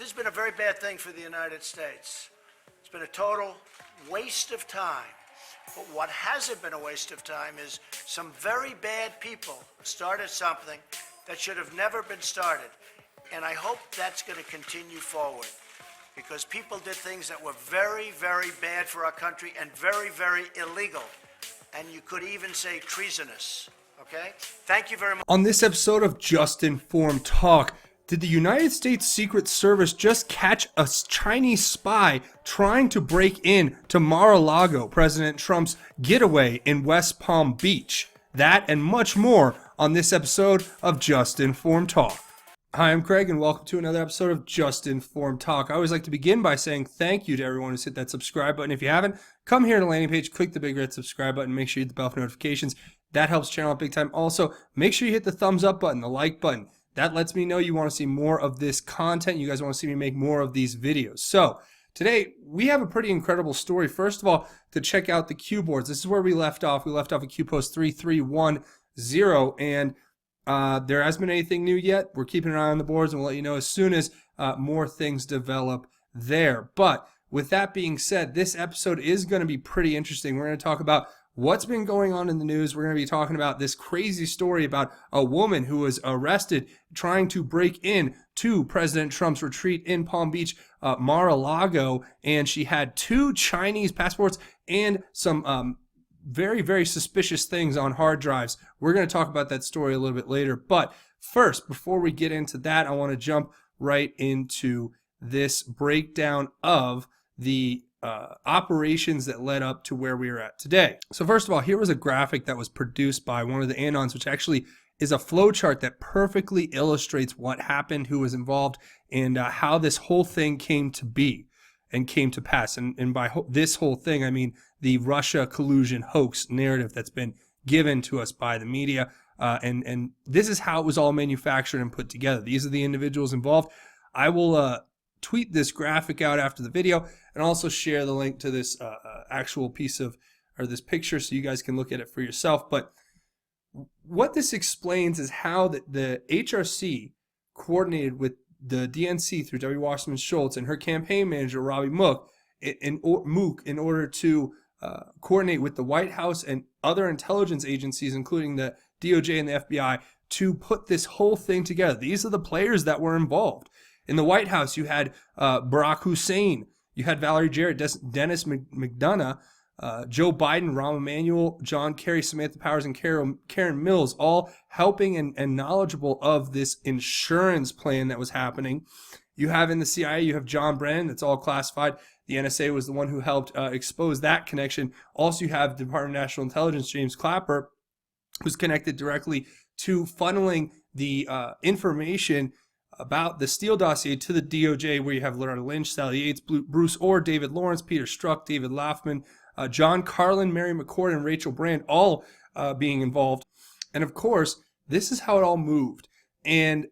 This has been a very bad thing for the United States. It's been a total waste of time. But what hasn't been a waste of time is some very bad people started something that should have never been started. And I hope that's going to continue forward, because people did things that were very, very bad for our country and very, very illegal. And you could even say treasonous. Okay? Thank you very much. On this episode of Just Informed Talk, did the United States Secret Service just catch a Chinese spy trying to break in to Mar-a-Lago, President Trump's getaway in West Palm Beach? That and much more on this episode of Just Informed Talk. Hi, I'm Craig, and welcome to another episode of Just Informed Talk. I always like to begin by saying thank you to everyone who's hit that subscribe button. If you haven't, come here to the landing page, click the big red subscribe button, make sure you hit the bell for notifications. That helps channel out big time. Also, make sure you hit the thumbs up button, the like button. That lets me know you want to see more of this content. You guys want to see me make more of these videos. So today we have a pretty incredible story. First of all, to check out the Q boards. This is where we left off. We left off at Q post 3310, and there hasn't been anything new yet. We're keeping an eye on the boards, and we'll let you know as soon as more things develop there. But with that being said, this episode is going to be pretty interesting. We're going to talk about what's been going on in the news. We're going to be talking about this crazy story about a woman who was arrested trying to break in to President Trump's retreat in Palm Beach, Mar-a-Lago, and she had 2 Chinese passports and some very, very suspicious things on hard drives. We're going to talk about that story a little bit later. But first, before we get into that, I want to jump right into this breakdown of the operations that led up to where we are at today. So first of all, here was a graphic that was produced by one of the Anons, which actually is a flowchart that perfectly illustrates what happened, who was involved, and how this whole thing came to be and came to pass. And by this whole thing, I mean the Russia collusion hoax narrative that's been given to us by the media. And this is how it was all manufactured and put together. These are the individuals involved. I will tweet this graphic out after the video and also share the link to this actual piece of, or this picture, so you guys can look at it for yourself. But what this explains is how the HRC coordinated with the DNC through W. Wasserman Schultz and her campaign manager, Robbie Mook, in order to coordinate with the White House and other intelligence agencies, including the DOJ and the FBI, to put this whole thing together. These are the players that were involved. In the White House, you had Barack Hussein, you had Valerie Jarrett, Dennis McDonough, Joe Biden, Rahm Emanuel, John Kerry, Samantha Powers, and Karen Mills, all helping and knowledgeable of this insurance plan that was happening. You have in the CIA, you have John Brennan, that's all classified. The NSA was the one who helped expose that connection. Also, you have the Department of National Intelligence, James Clapper, who's connected directly to funneling the information about the Steele dossier to the DOJ, where you have Loretta Lynch, Sally Yates, Bruce Orr, David Lawrence, Peter Strzok, David Laufman, John Carlin, Mary McCord, and Rachel Brand, all being involved. And of course, this is how it all moved. And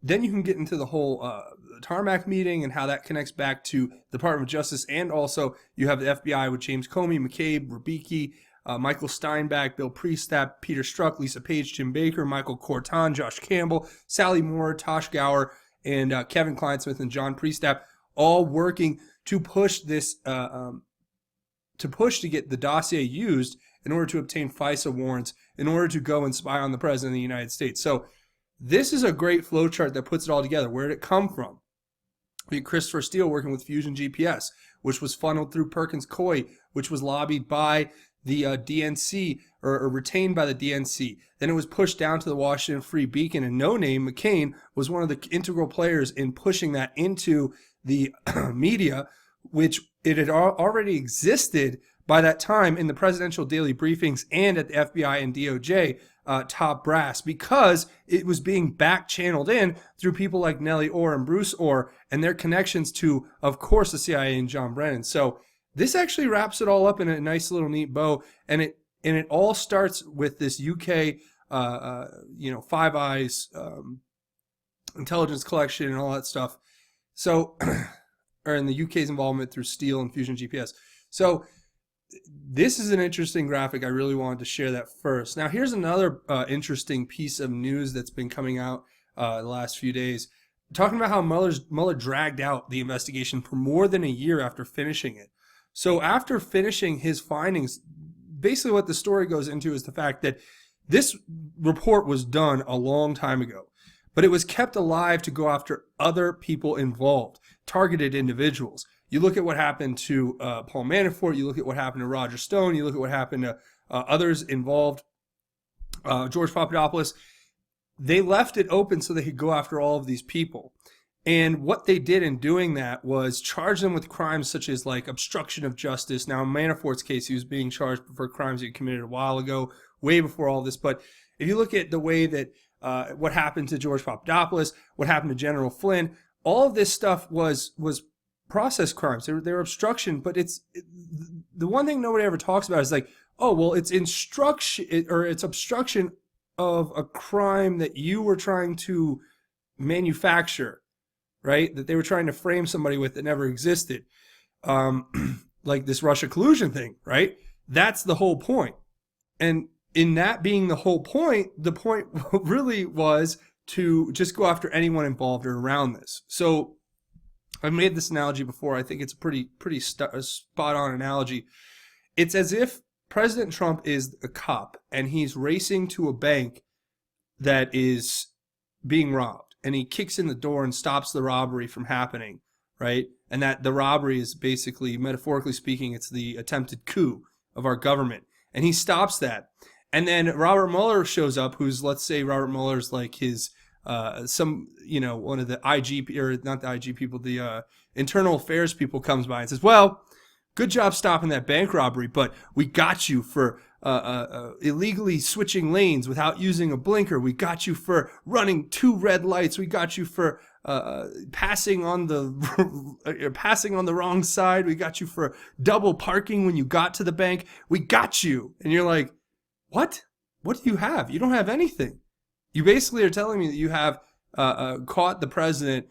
then you can get into the whole tarmac meeting and how that connects back to the Department of Justice. And also you have the FBI with James Comey, McCabe, Rubicki, Michael Steinbach, Bill Priestap, Peter Strzok, Lisa Page, Jim Baker, Michael Corton, Josh Campbell, Sally Moore, Tosh Gower, and Kevin Kleinsmith and John Priestap, all working to push this, to get the dossier used in order to obtain FISA warrants, in order to go and spy on the President of the United States. So this is a great flowchart that puts it all together. Where did it come from? We had Christopher Steele working with Fusion GPS, which was funneled through Perkins Coie, which was lobbied by the DNC, or retained by the DNC. Then it was pushed down to the Washington Free Beacon, and No Name McCain was one of the integral players in pushing that into the media, which it had already existed by that time in the presidential daily briefings and at the FBI and DOJ top brass, because it was being back-channeled in through people like Nellie Orr and Bruce Orr and their connections to, of course, the CIA and John Brennan. So this actually wraps it all up in a nice little neat bow, and it all starts with this UK, Five Eyes intelligence collection and all that stuff. So, or in the UK's involvement through Steele and Fusion GPS. So this is an interesting graphic. I really wanted to share that first. Now, here's another interesting piece of news that's been coming out the last few days. talking about how Mueller dragged out the investigation for more than a year after finishing it. So after finishing his findings, basically what the story goes into is the fact that this report was done a long time ago, but it was kept alive to go after other people involved, targeted individuals. You look at what happened to Paul Manafort, you look at what happened to Roger Stone, you look at what happened to others involved, George Papadopoulos. They left it open so they could go after all of these people. And what they did in doing that was charge them with crimes such as like obstruction of justice. Now, in Manafort's case, he was being charged for crimes he committed a while ago, way before all this. But if you look at the way that what happened to George Papadopoulos, what happened to General Flynn, all of this stuff was process crimes. They're obstruction, but the one thing nobody ever talks about is like, oh, well, it's instruction or it's obstruction of a crime that you were trying to manufacture, right? That they were trying to frame somebody with that never existed. Like this Russia collusion thing, right? That's the whole point. And in that being the whole point, the point really was to just go after anyone involved or around this. So I've made this analogy before. I think it's a pretty spot on analogy. It's as if President Trump is a cop and he's racing to a bank that is being robbed, and he kicks in the door and stops the robbery from happening, right? And that the robbery is basically, metaphorically speaking, it's the attempted coup of our government. And he stops that. And then Robert Mueller shows up, who's, let's say Robert Mueller's like his one of the IG, or not the IG people, the internal affairs people comes by and says, well, good job stopping that bank robbery, but we got you for illegally switching lanes without using a blinker. We got you for running 2 red lights. We got you for passing on the wrong side. We got you for double parking when you got to the bank. We got you. And you're like, what? What do you have? You don't have anything. You basically are telling me that you have caught the president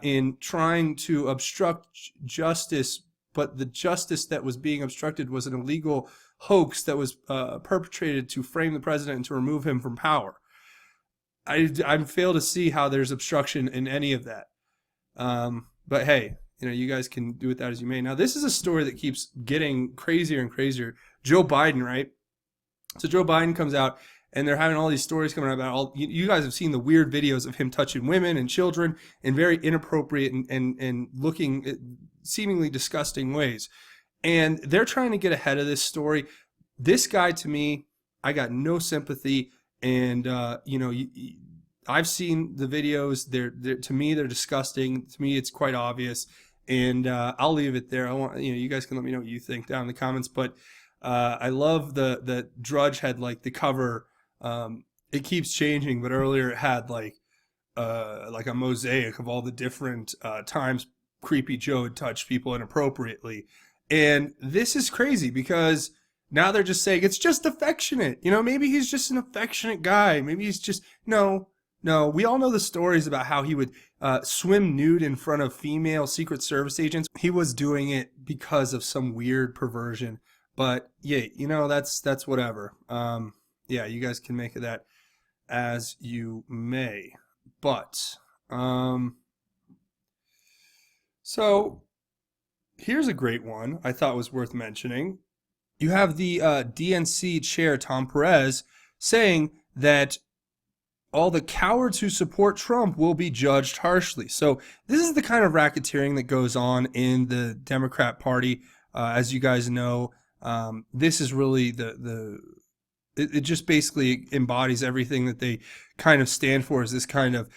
in trying to obstruct justice, but the justice that was being obstructed was an illegal hoax that was perpetrated to frame the president and to remove him from power. I fail to see how there's obstruction in any of that. But hey, you guys can do with that as you may. Now, this is a story that keeps getting crazier and crazier. Joe Biden, right? So Joe Biden comes out, and they're having all these stories coming out about all. You guys have seen the weird videos of him touching women and children in very inappropriate and looking seemingly disgusting ways. And they're trying to get ahead of this story. This guy, to me, I got no sympathy. And I've seen the videos. They're to me, they're disgusting. To me, it's quite obvious. And I'll leave it there. I want you guys can let me know what you think down in the comments. But I love the Drudge had like the cover. It keeps changing, but earlier it had like a mosaic of all the different times Creepy Joe had touched people inappropriately. And this is crazy because now they're just saying it's just affectionate. Maybe he's just an affectionate guy. Maybe he's just no. We all know the stories about how he would swim nude in front of female Secret Service agents. He was doing it because of some weird perversion. But yeah, that's whatever. Yeah, you guys can make of that as you may. But so here's a great one I thought was worth mentioning. You have the DNC chair, Tom Perez, saying that all the cowards who support Trump will be judged harshly. So this is the kind of racketeering that goes on in the Democrat Party. As you guys know, this is really it just basically embodies everything that they kind of stand for, is this kind of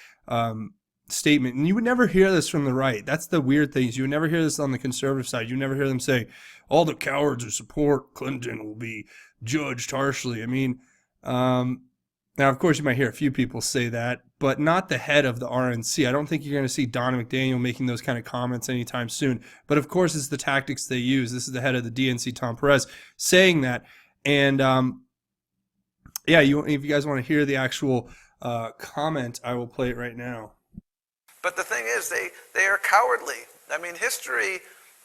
statement. And you would never hear this from the right. That's the weird thing. You would never hear this on the conservative side. You would never hear them say, all the cowards who support Clinton will be judged harshly. I mean, now, of course, you might hear a few people say that, but not the head of the RNC. I don't think you're going to see Donna McDaniel making those kind of comments anytime soon. But, of course, it's the tactics they use. This is the head of the DNC, Tom Perez, saying that. And, yeah, if you guys want to hear the actual comment, I will play it right now. But the thing is, they are cowardly. I mean, history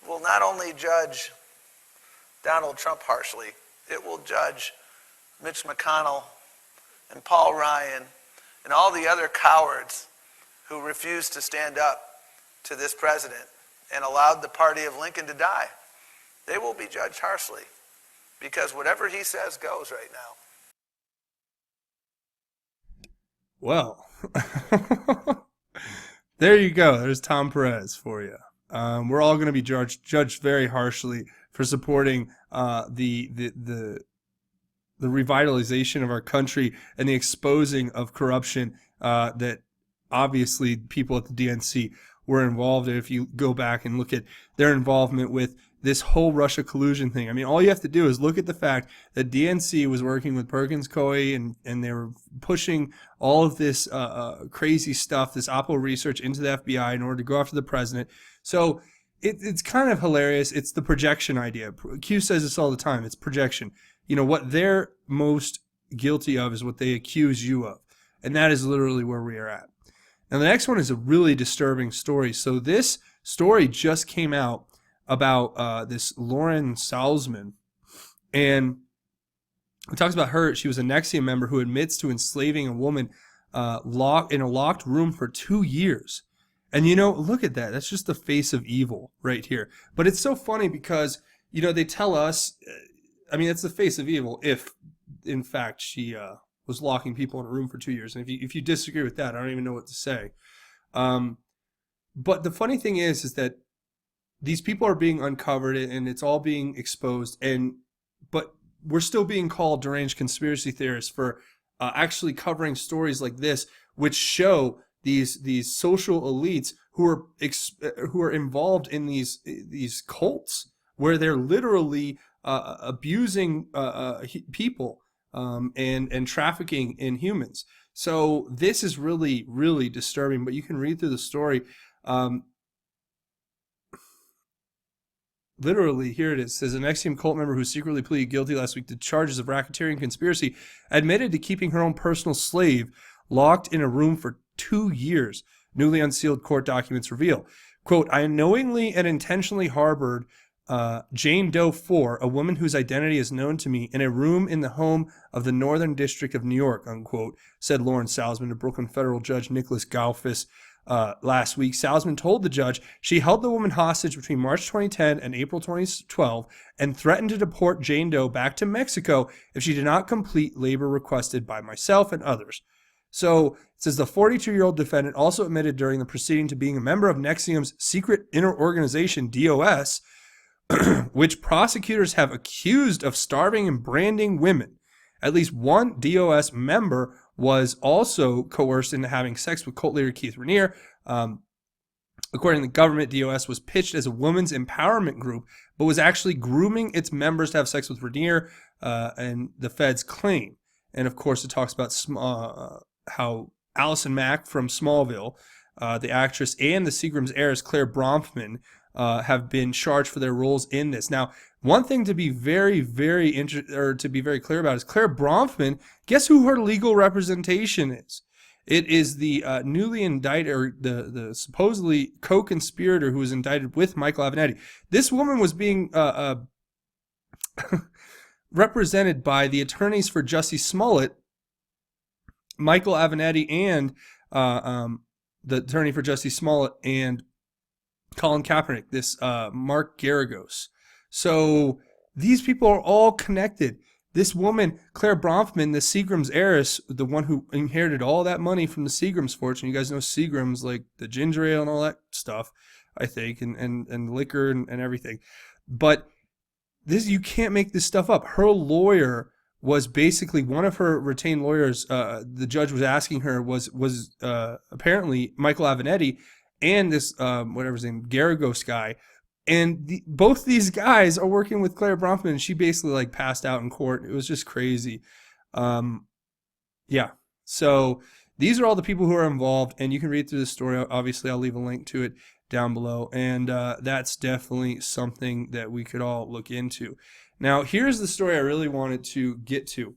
will not only judge Donald Trump harshly, it will judge Mitch McConnell and Paul Ryan and all the other cowards who refused to stand up to this president and allowed the party of Lincoln to die. They will be judged harshly because whatever he says goes right now. Well, there you go. There's Tom Perez for you. We're all going to be judged very harshly for supporting the revitalization of our country and the exposing of corruption that obviously people at the DNC were involved in. If you go back and look at their involvement with this whole Russia collusion thing. I mean, all you have to do is look at the fact that DNC was working with Perkins Coie and they were pushing all of this crazy stuff, this Oppo research into the FBI in order to go after the president. So it's kind of hilarious. It's the projection idea. Q says this all the time. It's projection. You know, what they're most guilty of is what they accuse you of. And that is literally where we are at. Now, the next one is a really disturbing story. So this story just came out about this Lauren Salzman, and it talks about her. She was a NXIVM member who admits to enslaving a woman locked in a locked room for 2 years. And you know, look at that. That's just the face of evil right here. But it's so funny because, you know, they tell us, I mean, it's the face of evil if, in fact, she was locking people in a room for 2 years. And if you disagree with that, I don't even know what to say. But the funny thing is that these people are being uncovered and it's all being exposed, but we're still being called deranged conspiracy theorists for actually covering stories like this, which show these social elites who are involved in these cults where they're literally abusing people and trafficking in humans. So this is really, really disturbing. But you can read through the story. Literally, here it is. It says an NXIVM cult member who secretly pleaded guilty last week to charges of racketeering conspiracy admitted to keeping her own personal slave locked in a room for 2 years. Newly unsealed court documents reveal. Quote, I knowingly and intentionally harbored Jane Doe 4, a woman whose identity is known to me, in a room in the home of the Northern District of New York, unquote, said Lauren Salzman to Brooklyn federal judge Nicholas Galfus. Last week, Salzman told the judge she held the woman hostage between March 2010 and April 2012 and threatened to deport Jane Doe back to Mexico if she did not complete labor requested by myself and others. So it says the 42-year-old defendant also admitted during the proceeding to being a member of NXIVM's secret inner organization, DOS, which prosecutors have accused of starving and branding women. At least one DOS member was also coerced into having sex with cult leader Keith Raniere. According to the government, DOS was pitched as a women's empowerment group, but was actually grooming its members to have sex with Raniere, and the feds claim. And of course, it talks about how Allison Mack from Smallville, the actress, and the Seagram's heiress Claire Bronfman have been charged for their roles in this. Now, one thing to be very, very to be very clear about is Claire Bronfman. Guess who her legal representation is? It is the newly indicted, or the supposedly co-conspirator who was indicted with Michael Avenatti. This woman was being represented by the attorneys for Jussie Smollett, Michael Avenatti, and the attorney for Jussie Smollett and Colin Kaepernick, this Mark Garagos. So these people are all connected. This woman, Claire Bronfman, the Seagram's heiress, the one who inherited all that money from the Seagram's fortune. You guys know Seagram's, like the ginger ale and all that stuff, I think, and liquor and everything. But this, you can't make this stuff up. Her lawyer was basically one of her retained lawyers. The judge was asking her was apparently Michael Avenatti and this whatever his name, Garagos guy. And both these guys are working with Claire Bronfman, and she basically like passed out in court. It was just crazy. Yeah. So these are all the people who are involved, and you can read through the story. Obviously, I'll leave a link to it down below, and that's definitely something that we could all look into. Now, here's the story I really wanted to get to.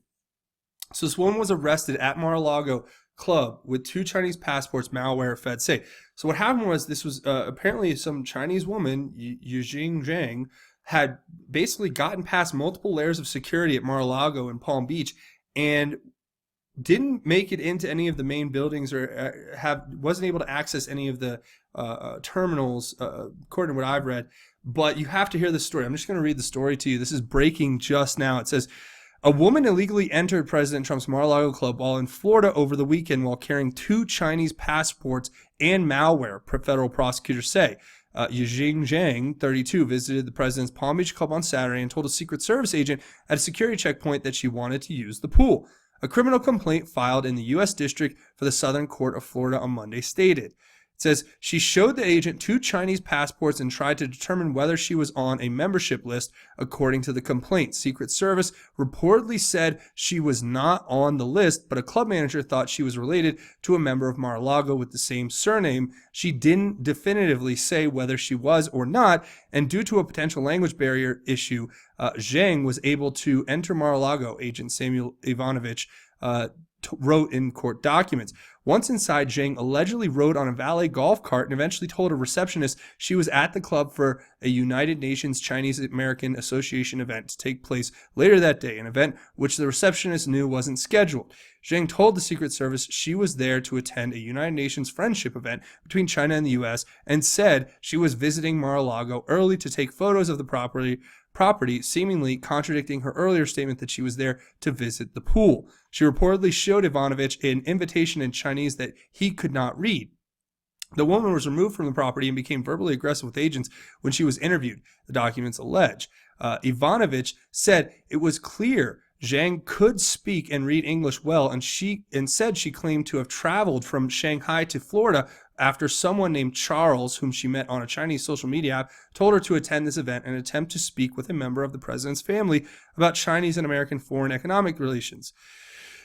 So this woman was arrested at Mar-a-Lago club with 2 Chinese passports, malware, feds say. So what happened was, this was apparently some Chinese woman, Yujing Zhang, had basically gotten past multiple layers of security at Mar-a-Lago in Palm Beach and didn't make it into any of the main buildings or wasn't able to access any of the terminals, according to what I've read. But you have to hear the story. I'm just going to read the story to you. This is breaking just now. It says, a woman illegally entered President Trump's Mar-a-Lago club while in Florida over the weekend while carrying 2 Chinese passports and malware, federal prosecutors say. Yijing Zhang, 32, visited the president's Palm Beach club on Saturday and told a Secret Service agent at a security checkpoint that she wanted to use the pool. A criminal complaint filed in the U.S. District for the Southern Court of Florida on Monday stated. It says she showed the agent 2 Chinese passports and tried to determine whether she was on a membership list, according to the complaint. Secret Service reportedly said she was not on the list, but a club manager thought she was related to a member of Mar-a-Lago with the same surname. She didn't definitively say whether she was or not, and due to a potential language barrier issue, Zhang was able to enter Mar-a-Lago, agent Samuel Ivanovich wrote in court documents. Once inside, Zhang allegedly rode on a valet golf cart and eventually told a receptionist she was at the club for a United Nations Chinese American Association event to take place later that day, an event which the receptionist knew wasn't scheduled. Zhang told the Secret Service she was there to attend a United Nations friendship event between China and the U.S. and said she was visiting Mar-a-Lago early to take photos of the property, seemingly contradicting her earlier statement that she was there to visit the pool. She reportedly showed Ivanovich an invitation in Chinese that he could not read. The woman was removed from the property and became verbally aggressive with agents when she was interviewed, the documents allege. Ivanovich said it was clear Zhang could speak and read English well, and said she claimed to have traveled from Shanghai to Florida after someone named Charles, whom she met on a Chinese social media app, told her to attend this event and attempt to speak with a member of the president's family about Chinese and American foreign economic relations.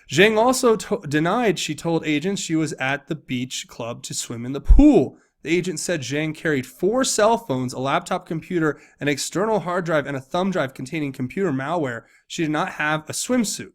Zhang also denied she told agents she was at the beach club to swim in the pool. The agent said Zhang carried 4 cell phones, a laptop computer, an external hard drive, and a thumb drive containing computer malware. She did not have a swimsuit.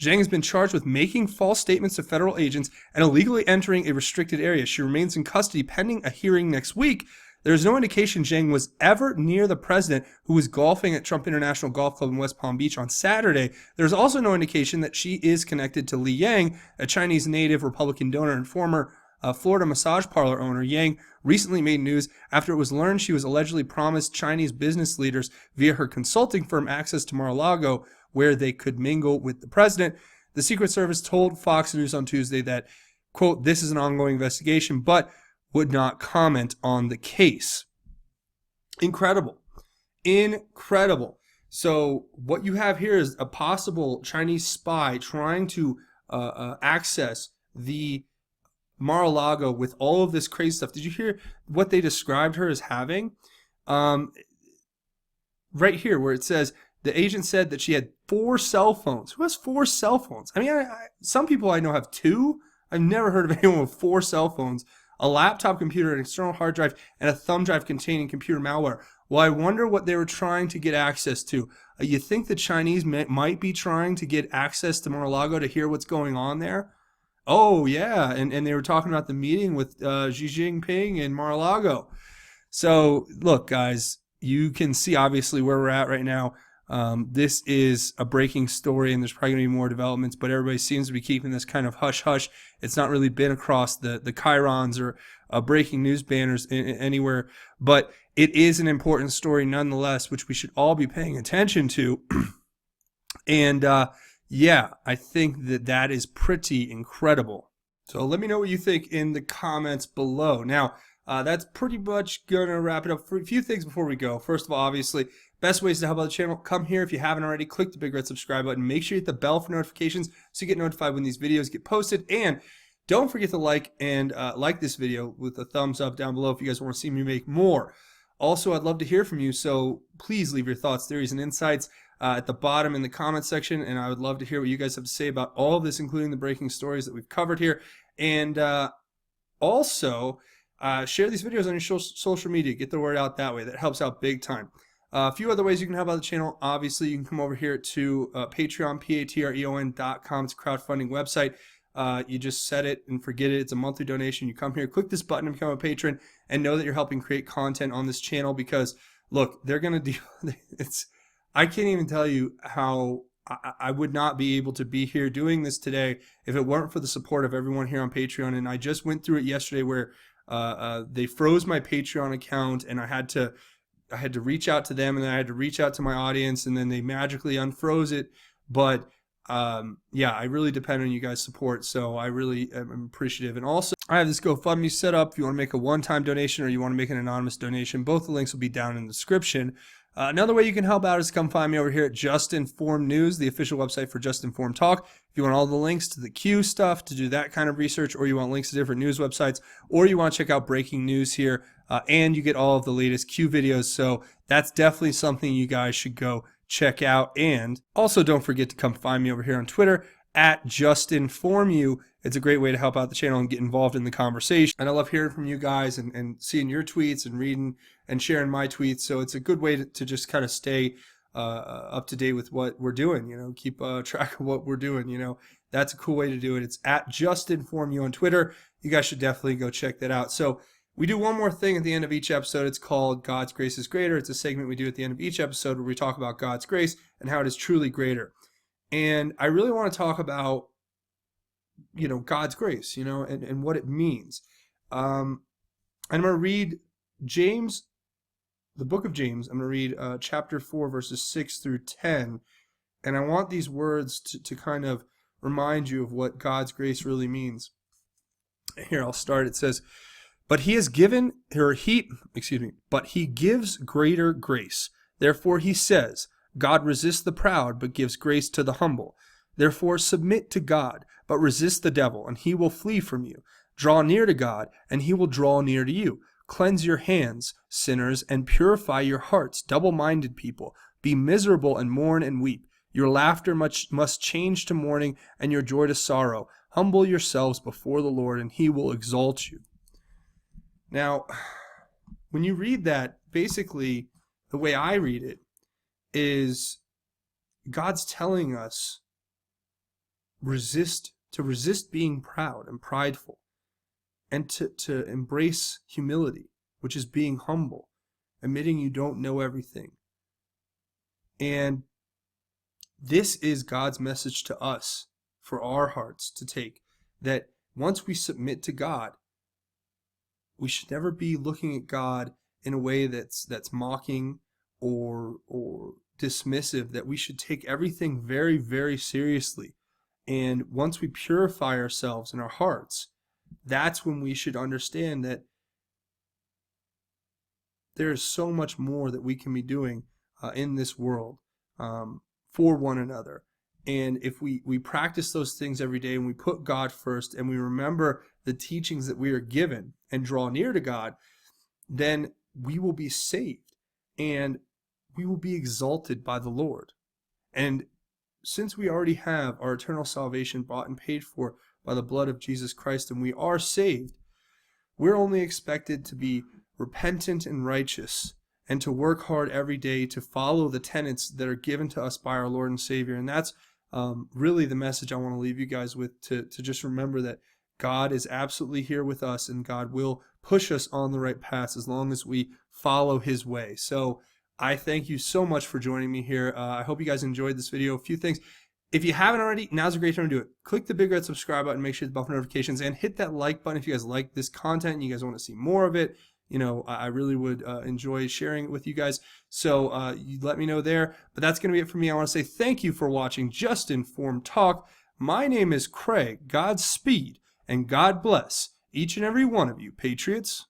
Zhang has been charged with making false statements to federal agents and illegally entering a restricted area. She remains in custody pending a hearing next week. There is no indication Zhang was ever near the president, who was golfing at Trump International Golf Club in West Palm Beach on Saturday. There's also no indication that she is connected to Li Yang, a Chinese native Republican donor and former Florida massage parlor owner. Yang recently made news after it was learned she was allegedly promised Chinese business leaders via her consulting firm access to Mar-a-Lago, where they could mingle with the president. The Secret Service told Fox News on Tuesday that, quote, this is an ongoing investigation, but would not comment on the case. Incredible. Incredible. So what you have here is a possible Chinese spy trying to access the Mar-a-Lago with all of this crazy stuff. Did you hear what they described her as having? Right here where it says, the agent said that she had 4 cell phones. Who has 4 cell phones? I mean, some people I know have 2. I've never heard of anyone with 4 cell phones, a laptop computer, an external hard drive, and a thumb drive containing computer malware. Well, I wonder what they were trying to get access to. You think the Chinese might be trying to get access to Mar-a-Lago to hear what's going on there? Oh, yeah, and they were talking about the meeting with Xi Jinping in Mar-a-Lago. So, look, guys, you can see obviously where we're at right now. This is a breaking story, and there's probably going to be more developments, but everybody seems to be keeping this kind of hush-hush. It's not really been across the chyrons or breaking news banners anywhere, but it is an important story nonetheless, which we should all be paying attention to. And yeah, I think that is pretty incredible. So let me know what you think in the comments below. Now, that's pretty much going to wrap it up. For a few things before we go. First of all, obviously, best ways to help out the channel, come here if you haven't already, click the big red subscribe button, make sure you hit the bell for notifications so you get notified when these videos get posted, and don't forget to like this video with a thumbs up down below if you guys want to see me make more. Also, I'd love to hear from you, so please leave your thoughts, theories, and insights at the bottom in the comments section, and I would love to hear what you guys have to say about all of this, including the breaking stories that we've covered here. And also, share these videos on your social media. Get the word out that way. That helps out big time. A few other ways you can help out the channel. Obviously, you can come over here to Patreon, patreon.com. It's a crowdfunding website. You just set it and forget it. It's a monthly donation. You come here, click this button to become a patron, and know that you're helping create content on this channel because, look, they're going to do... I can't even tell you how I would not be able to be here doing this today if it weren't for the support of everyone here on Patreon. And I just went through it yesterday where they froze my Patreon account, and I had to reach out to them, and then I had to reach out to my audience, and then they magically unfroze it. But yeah, I really depend on you guys' support, so I really am appreciative. And also, I have this GoFundMe set up. If you want to make a one-time donation or you want to make an anonymous donation, both the links will be down in the description. Another way you can help out is to come find me over here at Just Informed News, the official website for Just Informed Talk. If you want all the links to the Q stuff, to do that kind of research, or you want links to different news websites, or you want to check out breaking news here, and you get all of the latest Q videos. So that's definitely something you guys should go check out. And also don't forget to come find me over here on Twitter at JustInformYou. It's a great way to help out the channel and get involved in the conversation. And I love hearing from you guys and seeing your tweets and reading and sharing my tweets. So it's a good way to just kind of stay up to date with what we're doing, keep track of what we're doing, That's a cool way to do it. It's at JustInformYou on Twitter. You guys should definitely go check that out. So we do one more thing at the end of each episode. It's called God's Grace is Greater. It's a segment we do at the end of each episode where we talk about God's grace and how it is truly greater. And I really want to talk about, God's grace, and what it means. I'm going to read James, the book of James. I'm going to read chapter 4, verses 6 through 10. And I want these words to kind of remind you of what God's grace really means. Here, I'll start. It says, but he gives greater grace. Therefore he says, God resists the proud, but gives grace to the humble. Therefore submit to God, but resist the devil, and he will flee from you. Draw near to God, and he will draw near to you. Cleanse your hands, sinners, and purify your hearts, double-minded people. Be miserable and mourn and weep. Your laughter must change to mourning, and your joy to sorrow. Humble yourselves before the Lord, and he will exalt you. Now, when you read that, basically, the way I read it is God's telling us to resist being proud and prideful, and to embrace humility, which is being humble, admitting you don't know everything. And this is God's message to us for our hearts to take, that once we submit to God, we should never be looking at God in a way that's mocking or dismissive, that we should take everything very, very seriously. And once we purify ourselves in our hearts, that's when we should understand that there is so much more that we can be doing in this world for one another. And if we practice those things every day, and we put God first, and we remember the teachings that we are given and draw near to God, then we will be saved and we will be exalted by the Lord. And since we already have our eternal salvation bought and paid for by the blood of Jesus Christ, and we are saved, we're only expected to be repentant and righteous, and to work hard every day to follow the tenets that are given to us by our Lord and Savior. And that's really the message I want to leave you guys with, to just remember that God is absolutely here with us, and God will push us on the right path as long as we follow his way. So I thank you so much for joining me here. I hope you guys enjoyed this video. A few things. If you haven't already, now's a great time to do it. Click the big red subscribe button, make sure to hit the bell for notifications, and hit that like button if you guys like this content and you guys want to see more of it. I really would enjoy sharing it with you guys. So you let me know there. But that's going to be it for me. I want to say thank you for watching Just Informed Talk. My name is Craig. Godspeed and God bless each and every one of you, Patriots.